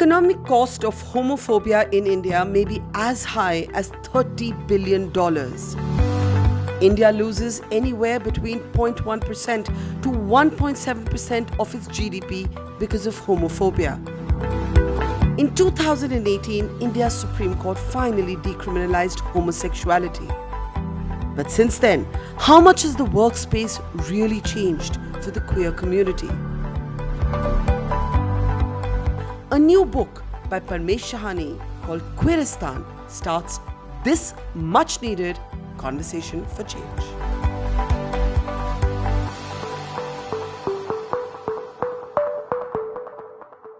economic cost of homophobia in India may be as high as $30 billion. India loses anywhere between 0.1% to 1.7% of its GDP because of homophobia. In 2018, India's Supreme Court finally decriminalized homosexuality. But since then, how much has the workspace really changed for the queer community? A new book by Parmesh Shahani called Queeristan starts this much-needed conversation for change.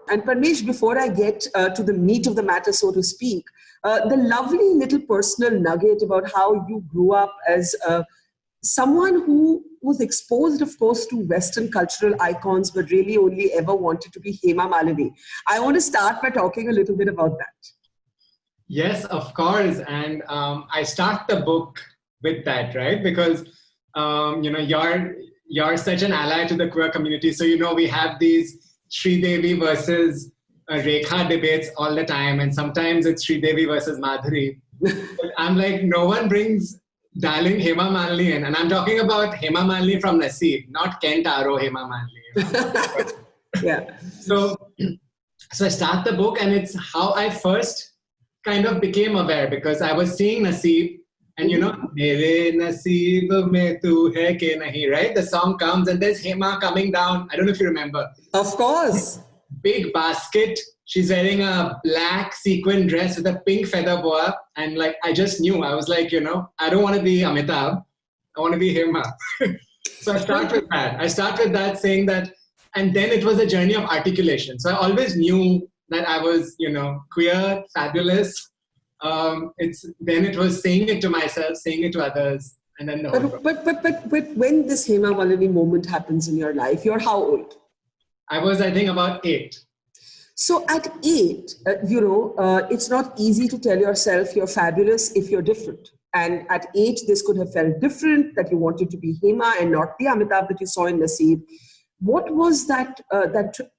And Parmesh, before I get to the meat of the matter, so to speak, the lovely little personal nugget about how you grew up as someone who was exposed, of course, to Western cultural icons, but really only ever wanted to be Hema Malini. I want to start by talking a little bit about that. Yes, of course. And I start the book with that, right? Because, you're such an ally to the queer community. So, we have these Sridevi versus Rekha debates all the time. And sometimes it's Sridevi versus Madhuri. But I'm like, no one brings darling Hema Malini in. And I'm talking about Hema Malini from Naseeb, not Ken Taro Hema Malini. Yeah. So I start the book, and it's how I first kind of became aware, because I was seeing Naseeb, and Mere Naseeb mein tu hai ke nahi, right? The song comes and there's Hema coming down. I don't know if you remember. Of course. Big basket. She's wearing a black sequin dress with a pink feather boa. And I just knew. I was like, I don't want to be Amitabh. I want to be Hema. So I start with that. I start with that, saying that, and then it was a journey of articulation. So I always knew that I was, queer, fabulous. It was saying it to myself, saying it to others, and then But when this Hema Malini moment happens in your life, you're how old? I was, I think, about 8. So at 8, it's not easy to tell yourself you're fabulous if you're different. And at 8, this could have felt different, that you wanted to be Hema and not the Amitabh that you saw in Naseeb. What was that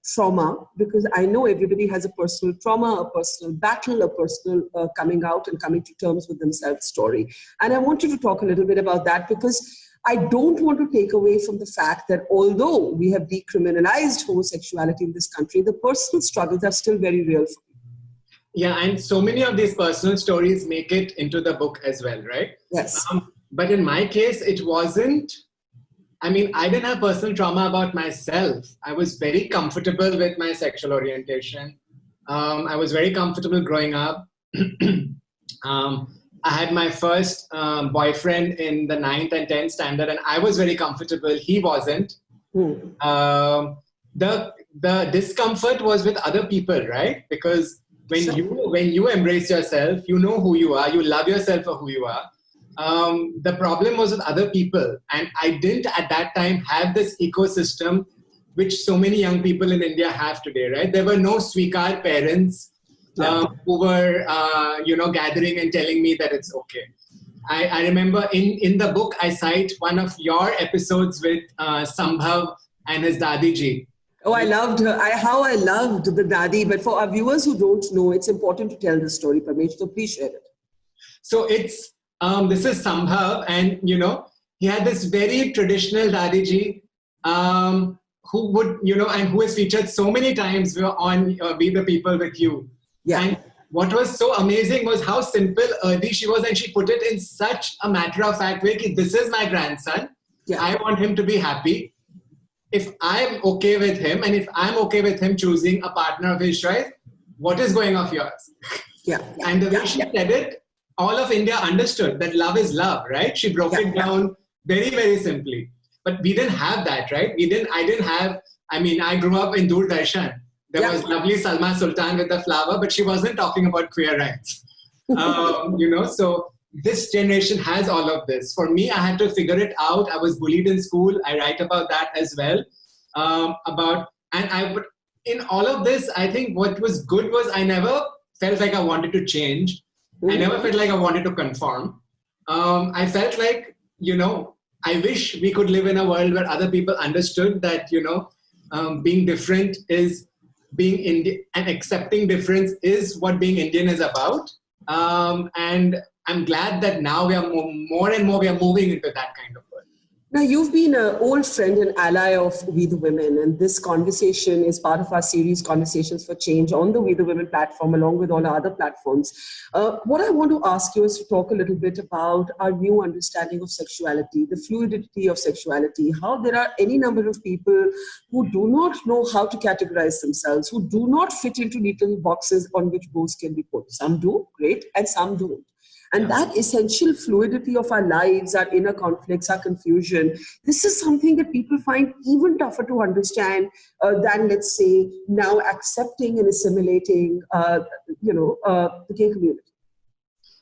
trauma? Because I know everybody has a personal trauma, a personal battle, a personal coming out and coming to terms with themselves story. And I want you to talk a little bit about that, because I don't want to take away from the fact that although we have decriminalized homosexuality in this country, the personal struggles are still very real for people. Yeah, and so many of these personal stories make it into the book as well, right? Yes. But in my case, it wasn't. I didn't have personal trauma about myself. I was very comfortable with my sexual orientation. I was very comfortable growing up. I had my first boyfriend in the 9th and 10th standard, and I was very comfortable. He wasn't. The discomfort was with other people, right? Because when you embrace yourself, you know who you are, you love yourself for who you are. The problem was with other people, and I didn't at that time have this ecosystem which so many young people in India have today, right? There were no Swikar parents who were gathering and telling me that it's okay. I remember in the book I cite one of your episodes with Sambhav and his Dadi ji. Oh, I loved her. I loved the Dadi. But for our viewers who don't know, it's important to tell the story, Parmesh. So please share it. So it's this is Sambhav, and he had this very traditional Dadi ji who would and who is featured so many times on Be the People with You. Yeah. And what was so amazing was how simple earthy she was, and she put it in such a matter-of-fact way. This is my grandson. Yeah. I want him to be happy. If I'm okay with him, and if I'm okay with him choosing a partner of his choice, what is going off yours? Yeah. And the way she said it, all of India understood that love is love, right? She broke it down very, very simply. But we didn't have that, right? I grew up in Doordarshan. There was lovely Salma Sultan with the flower, but she wasn't talking about queer rights. So this generation has all of this. For me, I had to figure it out. I was bullied in school. I write about that as well. In all of this, I think what was good was I never felt like I wanted to change. I never felt like I wanted to conform. I felt like, I wish we could live in a world where other people understood that, being different is being Indian and accepting difference is what being Indian is about. And I'm glad that now we are more and more we are moving into that kind of world. Now, you've been an old friend and ally of We the Women, and this conversation is part of our series, Conversations for Change, on the We the Women platform, along with all our other platforms. What I want to ask you is to talk a little bit about our new understanding of sexuality, the fluidity of sexuality, how there are any number of people who do not know how to categorize themselves, who do not fit into neat little boxes on which bows can be put. Some do, great, and some don't. And that essential fluidity of our lives, our inner conflicts, our confusion, this is something that people find even tougher to understand than, let's say, now accepting and assimilating, the gay community.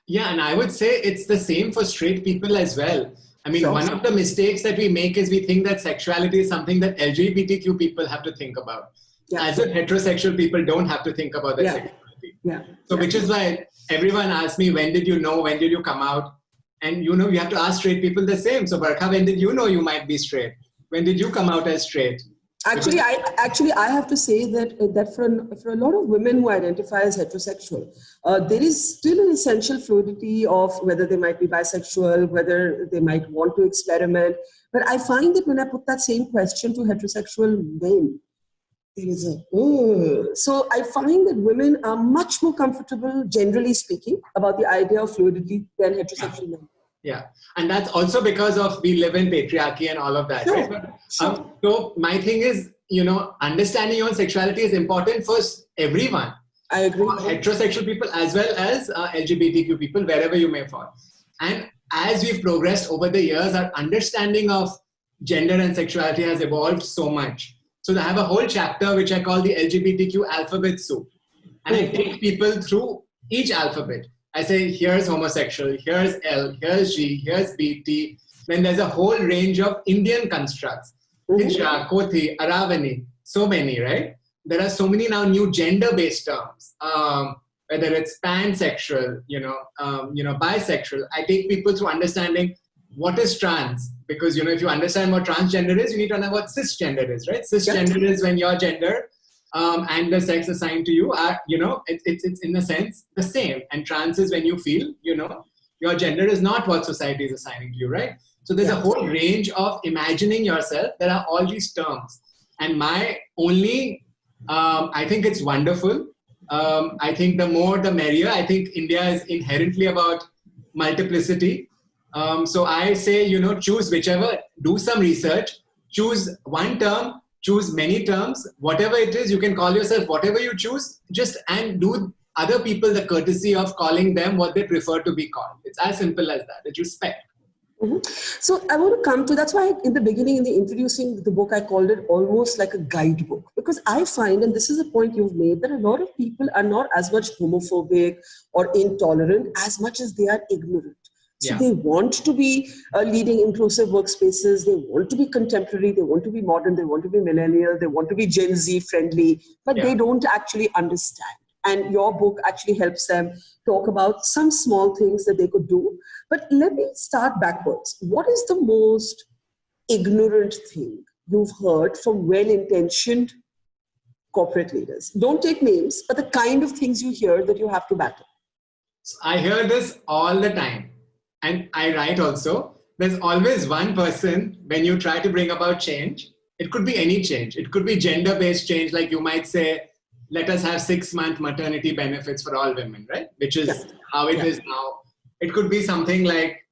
Yeah, and I would say it's the same for straight people as well. I mean, one of the mistakes that we make is we think that sexuality is something that LGBTQ people have to think about. Yeah. As if heterosexual people don't have to think about their sexuality. Yeah. So which is why everyone asks me, when did you know? When did you come out? And you have to ask straight people the same. So Barkha, when did you know you might be straight? When did you come out as straight? Actually, I have to say that for a lot of women who identify as heterosexual, there is still an essential fluidity of whether they might be bisexual, whether they might want to experiment. But I find that when I put that same question to heterosexual men, there is so I find that women are much more comfortable, generally speaking, about the idea of fluidity than heterosexual men. Yeah, and that's also because of we live in patriarchy and all of that. Sure. Right? So my thing is, understanding your own sexuality is important for everyone. I agree. Heterosexual people as well as LGBTQ people, wherever you may fall. And as we've progressed over the years, our understanding of gender and sexuality has evolved so much. So I have a whole chapter which I call the LGBTQ alphabet soup. And I take people through each alphabet. I say, here's homosexual, here's L, here's G, here's B, T. Then there's a whole range of Indian constructs. Hinsha, Kothi, Aravani, so many, right? There are so many now new gender-based terms, whether it's pansexual, bisexual. I take people through understanding what is trans, because if you understand what transgender is, you need to know what cisgender is, right? Cisgender is when your gender and the sex assigned to you are, it's in a sense the same. And trans is when you feel, your gender is not what society is assigning to you, right? So there's a whole range of imagining yourself. There are all these terms. And my only, I think it's wonderful. I think the more the merrier. I think India is inherently about multiplicity. So I say, choose whichever, do some research, choose one term, choose many terms, whatever it is, you can call yourself whatever you choose, and do other people the courtesy of calling them what they prefer to be called. It's as simple as that respect. Mm-hmm. So I want to come to, that's why in the beginning, in the introducing the book, I called it almost like a guidebook, because I find, and this is a point you've made, that a lot of people are not as much homophobic or intolerant as much as they are ignorant. So they want to be leading inclusive workspaces. They want to be contemporary. They want to be modern. They want to be millennial. They want to be Gen Z friendly, but they don't actually understand. And your book actually helps them talk about some small things that they could do. But let me start backwards. What is the most ignorant thing you've heard from well-intentioned corporate leaders? Don't take names, but the kind of things you hear that you have to battle. I hear this all the time. And I write also, there's always one person when you try to bring about change. It could be any change. It could be gender-based change, like you might say, let us have 6-month maternity benefits for all women, right? Which is how it is now. It could be something like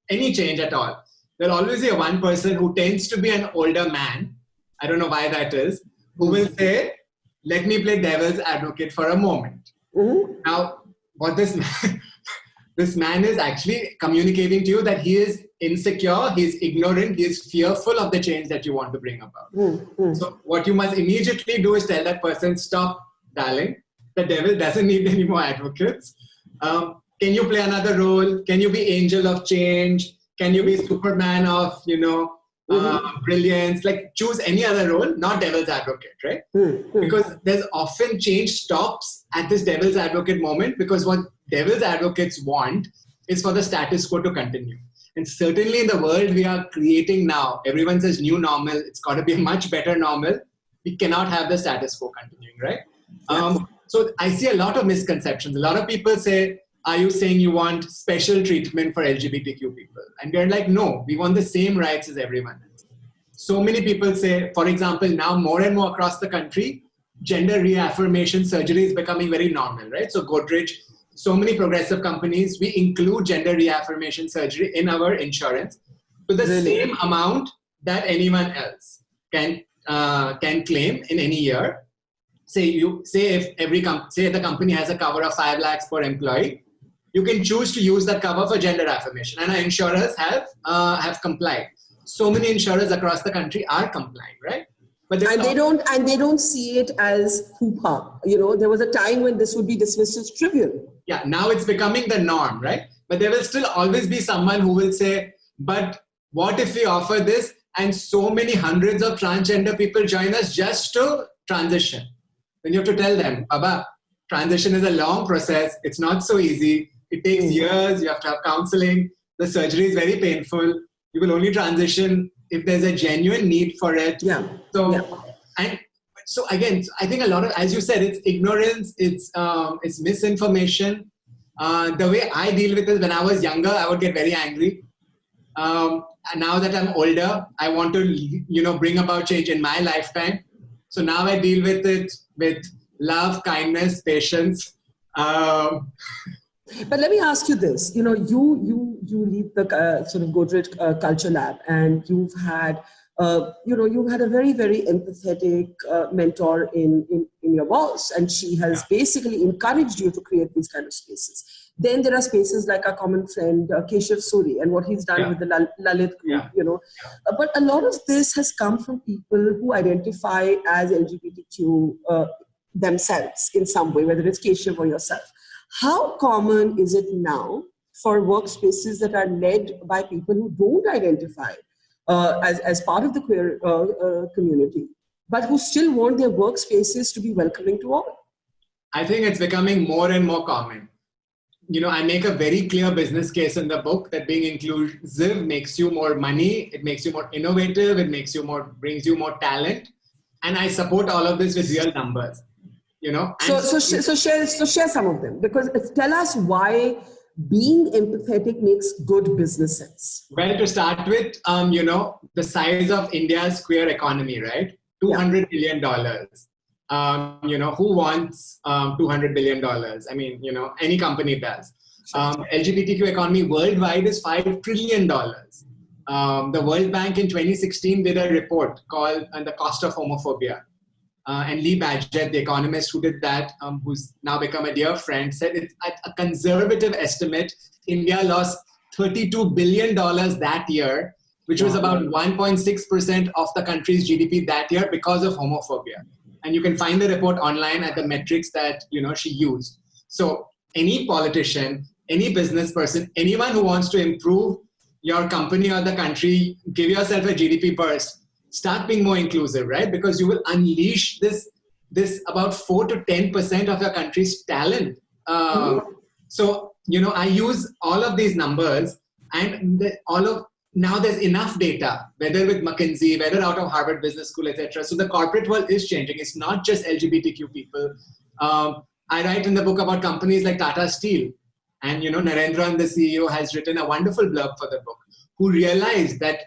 any change at all. There'll always be one person who tends to be an older man, I don't know why that is, who will say, let me play devil's advocate for a moment. Mm-hmm. Now, what this man is actually communicating to you that he is insecure, he is ignorant, he is fearful of the change that you want to bring about. Mm-hmm. So what you must immediately do is tell that person, stop, darling. The devil doesn't need any more advocates. Can you play another role? Can you be angel of change? Can you be Superman of, brilliance? Like choose any other role, not devil's advocate, right? Mm-hmm. Because there's often change stops at this devil's advocate moment, because what devil's advocates want is for the status quo to continue. And certainly in the world we are creating now, everyone says new normal, it's got to be a much better normal. We cannot have the status quo continuing, right? So I see a lot of misconceptions. A lot of people say, are you saying you want special treatment for LGBTQ people? And we're like, no, we want the same rights as everyone else. So many people say, for example, now more and more across the country, gender reaffirmation surgery is becoming very normal, right? So Godrej, so many progressive companies, we include gender reaffirmation surgery in our insurance to the same amount that anyone else can claim in any year. Say if the company has a cover of 5 lakhs per employee, you can choose to use that cover for gender affirmation, and our insurers have complied. So many insurers across the country are complying, right? But they don't see it as hoo-ha. There was a time when this would be dismissed as trivial. Yeah, now it's becoming the norm, right? But there will still always be someone who will say, but what if we offer this and so many hundreds of transgender people join us just to transition? Then you have to tell them, Baba, transition is a long process. It's not so easy. It takes years. You have to have counseling. The surgery is very painful. You will only transition if there's a genuine need for it. So again, I think a lot of, as you said, it's ignorance, it's misinformation. The way I deal with it, when I was younger, I would get very angry. And now that I'm older, I want to, bring about change in my lifetime. So now I deal with it with love, kindness, patience. But let me ask you this: you lead the sort of Godrej Culture Lab, and you've had you've had a very, very empathetic mentor in your boss, and she has basically encouraged you to create these kind of spaces. Then there are spaces like our common friend Keshav Suri and what he's done with the Lalit group, But a lot of this has come from people who identify as LGBTQ themselves in some way, whether it's Keshav or yourself. How common is it now for workspaces that are led by people who don't identify as part of the queer community, but who still want their workspaces to be welcoming to all? I think it's becoming more and more common. I make a very clear business case in the book that being inclusive makes you more money, it makes you more innovative, it brings you more talent. And I support all of this with real numbers, So share some of them, because tell us why being empathetic makes good business sense. Well, to start with, the size of India's queer economy, right? $200 billion. Who wants $200 billion? I mean, any company does. LGBTQ economy worldwide is $5 trillion. The World Bank in 2016 did a report called The Cost of Homophobia. And Lee Badgett, the economist who did that, who's now become a dear friend, said it's at a conservative estimate, India lost $32 billion that year, which was about 1.6% of the country's GDP that year because of homophobia. And you can find the report online at the metrics that she used. So any politician, any business person, anyone who wants to improve your company or the country, give yourself a GDP burst. Start being more inclusive, right? Because you will unleash this about 4 to 10% of your country's talent. So, I use all of these numbers and now there's enough data, whether with McKinsey, whether out of Harvard Business School, etc. So the corporate world is changing. It's not just LGBTQ people. I write in the book about companies like Tata Steel. And, Narendran, the CEO, has written a wonderful blurb for the book, who realized that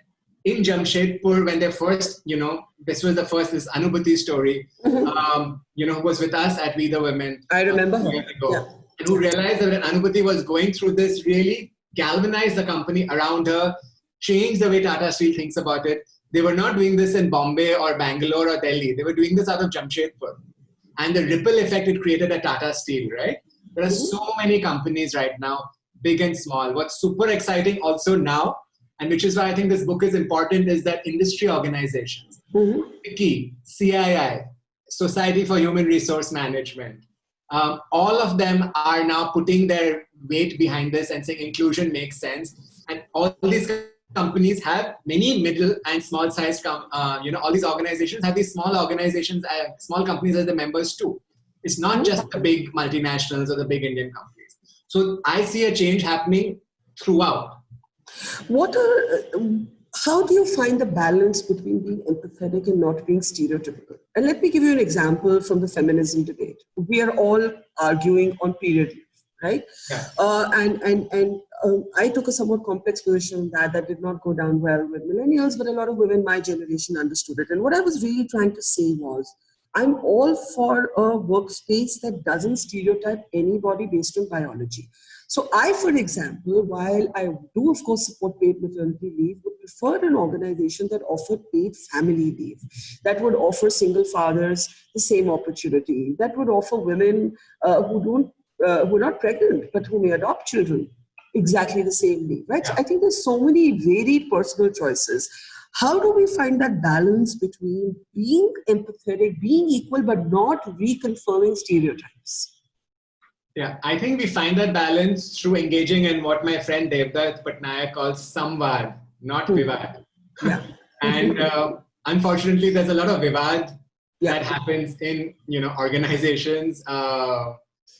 in Jamshedpur, when they first, this Anubhuti story, who was with us at We the Women. I remember her. And who realized that when Anubhuti was going through this, really galvanized the company around her, changed the way Tata Steel thinks about it. They were not doing this in Bombay or Bangalore or Delhi. They were doing this out of Jamshedpur. And the ripple effect it created at Tata Steel, right? There are so many companies right now, big and small. What's super exciting also now, and which is why I think this book is important, is that industry organizations, WICCI, CII, Society for Human Resource Management, all of them are now putting their weight behind this and saying inclusion makes sense. And all these companies have many middle and small sized, all these organizations have these small organizations, small companies as the members too. It's not just the big multinationals or the big Indian companies. So I see a change happening throughout. How do you find the balance between being empathetic and not being stereotypical? And let me give you an example from the feminism debate. We are all arguing on period leave, right? Yeah. I took a somewhat complex position on that did not go down well with millennials, but a lot of women my generation understood it. And what I was really trying to say was, I'm all for a workspace that doesn't stereotype anybody based on biology. So I, for example, while I do, of course, support paid maternity leave, would prefer an organization that offered paid family leave, that would offer single fathers the same opportunity, that would offer women who are not pregnant, but who may adopt children exactly the same leave, right? Yeah. So I think there's so many very personal choices. How do we find that balance between being empathetic, being equal, but not reconfirming stereotypes? Yeah, I think we find that balance through engaging in what my friend Devdutt Patnaik calls samvad, not vivad. Yeah. And unfortunately, there's a lot of vivad that happens in organizations,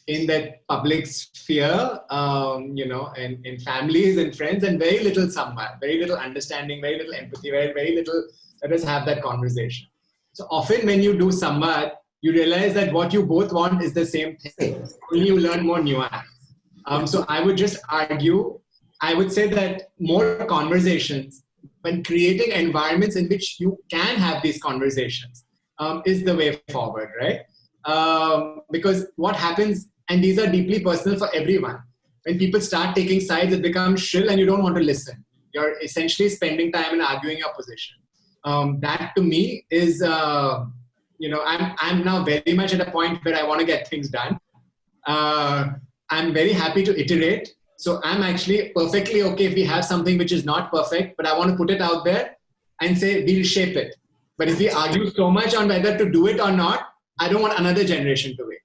in that public sphere, and in families and friends, and very little samvad, very little understanding, very little empathy, very little let us have that conversation. So often when you do samvad, you realize that what you both want is the same thing. Only you learn more nuance. So I would just argue, I would say that more conversations, when creating environments in which you can have these conversations, is the way forward, right? Because what happens, and these are deeply personal for everyone, when people start taking sides, it becomes shrill and you don't want to listen. You're essentially spending time in arguing your position. That to me is, I'm now very much at a point where I want to get things done. I'm very happy to iterate. So I'm actually perfectly okay if we have something which is not perfect, but I want to put it out there and say, we'll shape it. But if we argue so much on whether to do it or not, I don't want another generation to wait.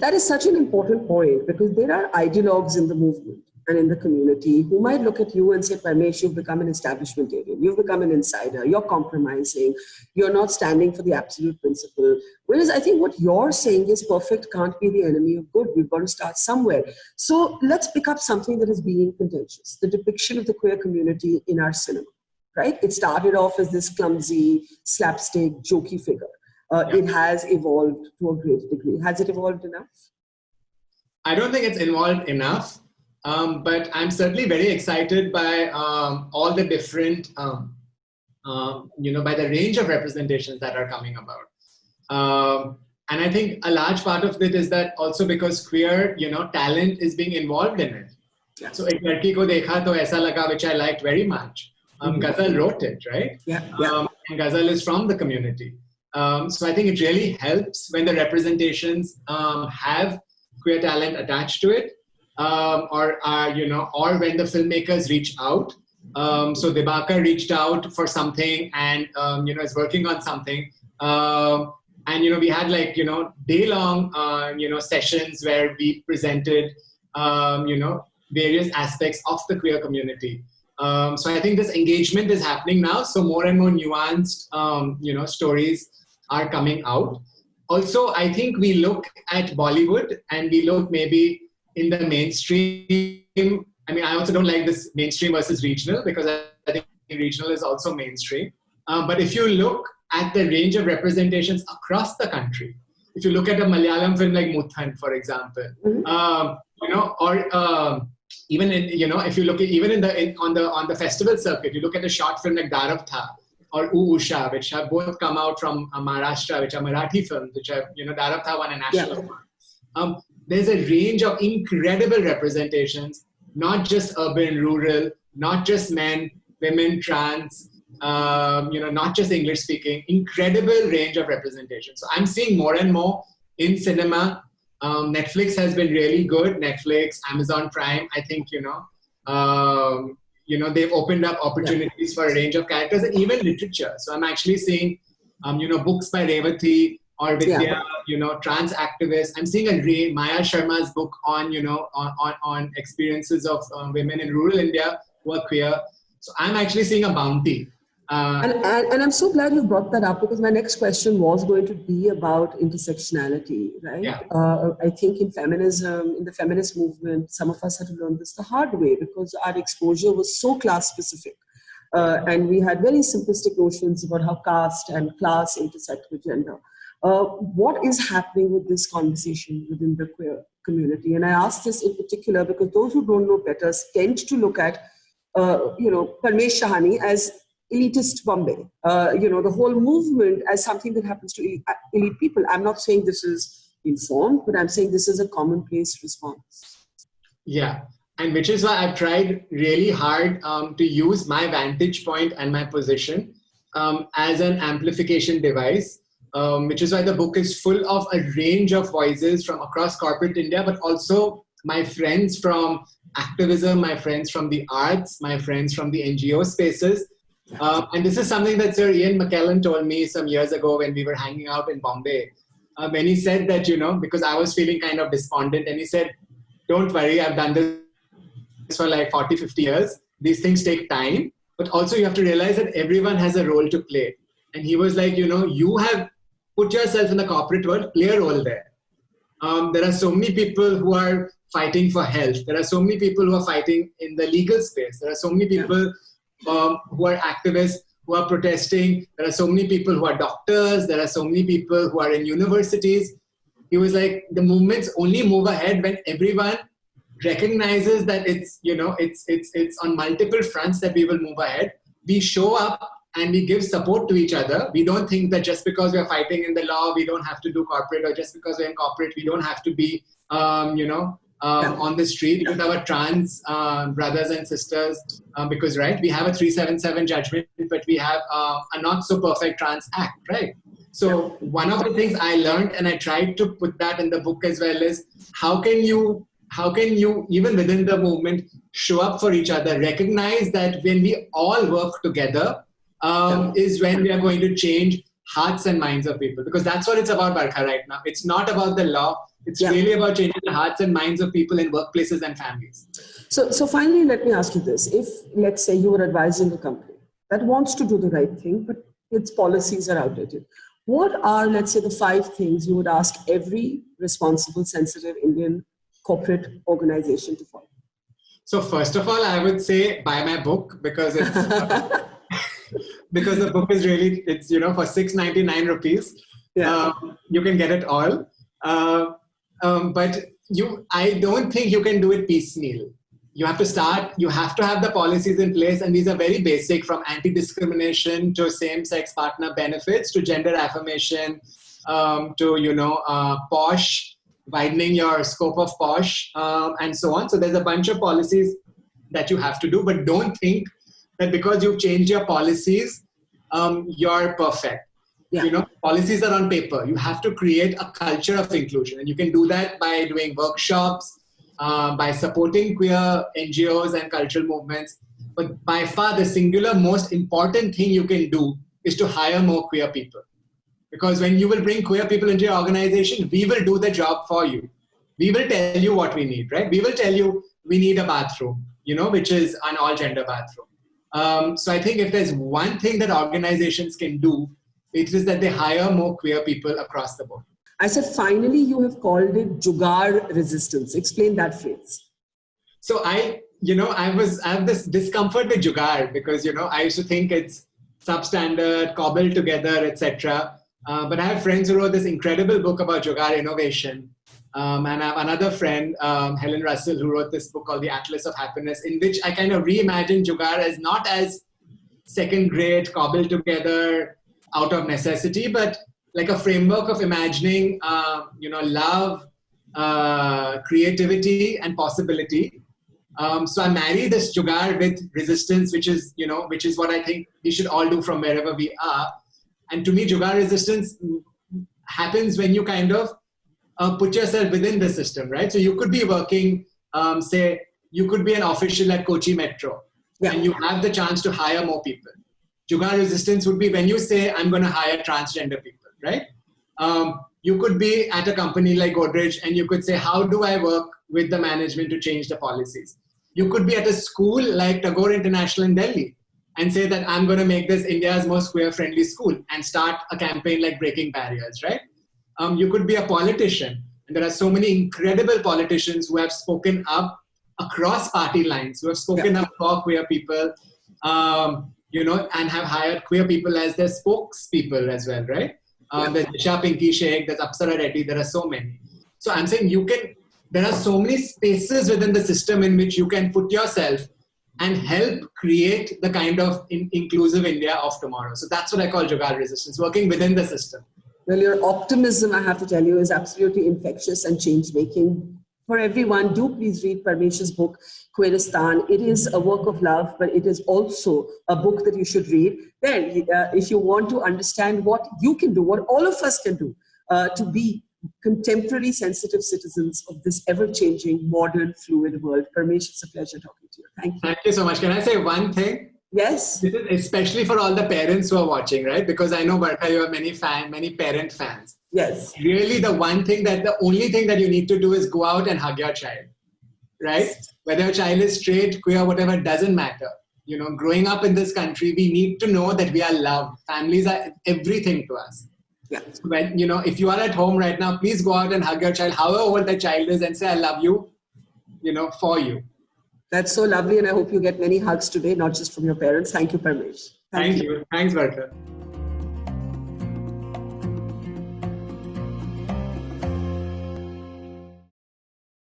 That is such an important point, because there are ideologues in the movement and in the community who might look at you and say, Parmesh, you've become an establishmentarian, you've become an insider, you're compromising, you're not standing for the absolute principle. Whereas I think what you're saying is perfect can't be the enemy of good. We've got to start somewhere. So let's pick up something that is being contentious, the depiction of the queer community in our cinema, right? It started off as this clumsy, slapstick, jokey figure. It has evolved to a great degree. Has it evolved enough? I don't think it's evolved enough, but I'm certainly very excited by all the different, by the range of representations that are coming about. And I think a large part of it is that also because queer, talent is being involved in it. Yeah. So Ek Ladki Ko Dekha To Aisa Laga, which I liked very much. Ghazal wrote it, right? And Ghazal is from the community. So I think it really helps when the representations have queer talent attached to it, or when the filmmakers reach out. So Dibakar reached out for something and is working on something. And we had day-long sessions where we presented various aspects of the queer community. So I think this engagement is happening now. So more and more nuanced stories are coming out. Also, I think we look at Bollywood and we look maybe in the mainstream. I mean, I also don't like this mainstream versus regional, because I think regional is also mainstream. But if you look at the range of representations across the country, if you look at a Malayalam film like Muthan, for example, even if you look at on the festival circuit, you look at a short film like Daravtha or Usha, which have both come out from Maharashtra, which are Marathi films, which have, Daravtha won a national award. There's a range of incredible representations, not just urban, rural, not just men, women, trans, not just English speaking, incredible range of representation. So I'm seeing more and more in cinema. Netflix has been really good. Netflix, Amazon Prime, I think, they've opened up opportunities for a range of characters, and even literature. So I'm actually seeing, books by Revati or Vidya, trans activists. I'm seeing Maya Sharma's book on, on experiences of women in rural India who are queer. So I'm actually seeing a bounty. And I'm so glad you brought that up, because my next question was going to be about intersectionality, right? Yeah. I think in feminism, in the feminist movement, some of us had to learn this the hard way, because our exposure was so class specific. And we had very simplistic notions about how caste and class intersect with gender. What is happening with this conversation within the queer community? And I ask this in particular because those who don't know better tend to look at, Parmesh Shahani as elitist Bombay, the whole movement as something that happens to elite people. I'm not saying this is informed, but I'm saying this is a commonplace response. Yeah, and which is why I've tried really hard to use my vantage point and my position as an amplification device, which is why the book is full of a range of voices from across corporate India, but also my friends from activism, my friends from the arts, my friends from the NGO spaces. And this is something that Sir Ian McKellen told me some years ago when we were hanging out in Bombay. When he said that, because I was feeling kind of despondent, and he said, don't worry, I've done this for like 40, 50 years. These things take time, but also you have to realize that everyone has a role to play. And he was like, you have put yourself in the corporate world, play a role there. There are so many people who are fighting for health. There are so many people who are fighting in the legal space. There are so many people who are activists, who are protesting. There are so many people who are doctors. There are so many people who are in universities. He was like, the movements only move ahead when everyone recognizes that it's on multiple fronts that we will move ahead. We show up and we give support to each other. We don't think that just because we're fighting in the law, we don't have to do corporate, or just because we're in corporate, we don't have to be, on the street with our trans brothers and sisters. Because, right, we have a 377 judgment, but we have a not so perfect trans act, right? So one of the things I learned, and I tried to put that in the book as well, is how can you, even within the movement, show up for each other, recognize that when we all work together, is when we are going to change hearts and minds of people. Because that's what it's about, Barkha, right now. It's not about the law. It's really about changing the hearts and minds of people in workplaces and families. So finally, let me ask you this. If, let's say, you were advising a company that wants to do the right thing, but its policies are outdated, what are, let's say, the 5 things you would ask every responsible, sensitive Indian corporate organization to follow? So first of all, I would say buy my book, because it's because the book is really, it's, for 699 rupees. You can get it all. But I don't think you can do it piecemeal. You have to have the policies in place, and these are very basic, from anti-discrimination to same-sex partner benefits to gender affirmation, to, POSH, widening your scope of POSH, and so on. So there's a bunch of policies that you have to do, but don't think that because you've changed your policies, you're perfect. Policies are on paper. You have to create a culture of inclusion. And you can do that by doing workshops, by supporting queer NGOs and cultural movements. But by far, the singular most important thing you can do is to hire more queer people. Because when you will bring queer people into your organization, we will do the job for you. We will tell you what we need, right? We will tell you we need a bathroom, which is an all-gender bathroom. So I think if there's one thing that organizations can do, it is that they hire more queer people across the board. I said, finally, you have called it Jugaad resistance. Explain that phrase. So I have this discomfort with Jugaad because, I used to think it's substandard, cobbled together, etc. But I have friends who wrote this incredible book about Jugaad innovation. And I have another friend, Helen Russell, who wrote this book called The Atlas of Happiness, in which I kind of reimagine Jugaad as not as second grade, cobbled together out of necessity, but like a framework of imagining, love, creativity, and possibility. So I marry this Jugaad with resistance, which is what I think we should all do from wherever we are. And to me, Jugaad resistance happens when you kind of put yourself within the system, right? So you could be working, say, you could be an official at Kochi Metro, and you have the chance to hire more people. Jugaad resistance would be when you say, I'm going to hire transgender people, right? You could be at a company like Godrej, and you could say, how do I work with the management to change the policies? You could be at a school like Tagore International in Delhi and say that I'm going to make this India's most queer-friendly school and start a campaign like Breaking Barriers, right? You could be a politician. And there are so many incredible politicians who have spoken up across party lines, who have spoken up for queer people. and have hired queer people as their spokespeople as well, right? There's Disha Pinky Sheikh, there's Apsara Reddy, there are so many. So I'm saying there are so many spaces within the system in which you can put yourself and help create the kind of inclusive India of tomorrow. So that's what I call Jugaad resistance, working within the system. Well, your optimism, I have to tell you, is absolutely infectious and change-making. For everyone, do please read Parmesh's book, Queeristan. It is a work of love, but it is also a book that you should read. Then, if you want to understand what you can do, what all of us can do to be contemporary sensitive citizens of this ever-changing, modern, fluid world. Parmesh, it's a pleasure talking to you. Thank you. Thank you so much. Can I say one thing? Yes. This is especially for all the parents who are watching, right? Because I know, Barkha, you have many parent fans. Yes. Really, the only thing that you need to do is go out and hug your child, right? Whether your child is straight, queer, whatever, doesn't matter. Growing up in this country, we need to know that we are loved. Families are everything to us. Yeah. When, if you are at home right now, please go out and hug your child, however old the child is, and say, I love you, for you. That's so lovely. And I hope you get many hugs today, not just from your parents. Thank you, Parmesh. Thank you. Thanks, Barkha.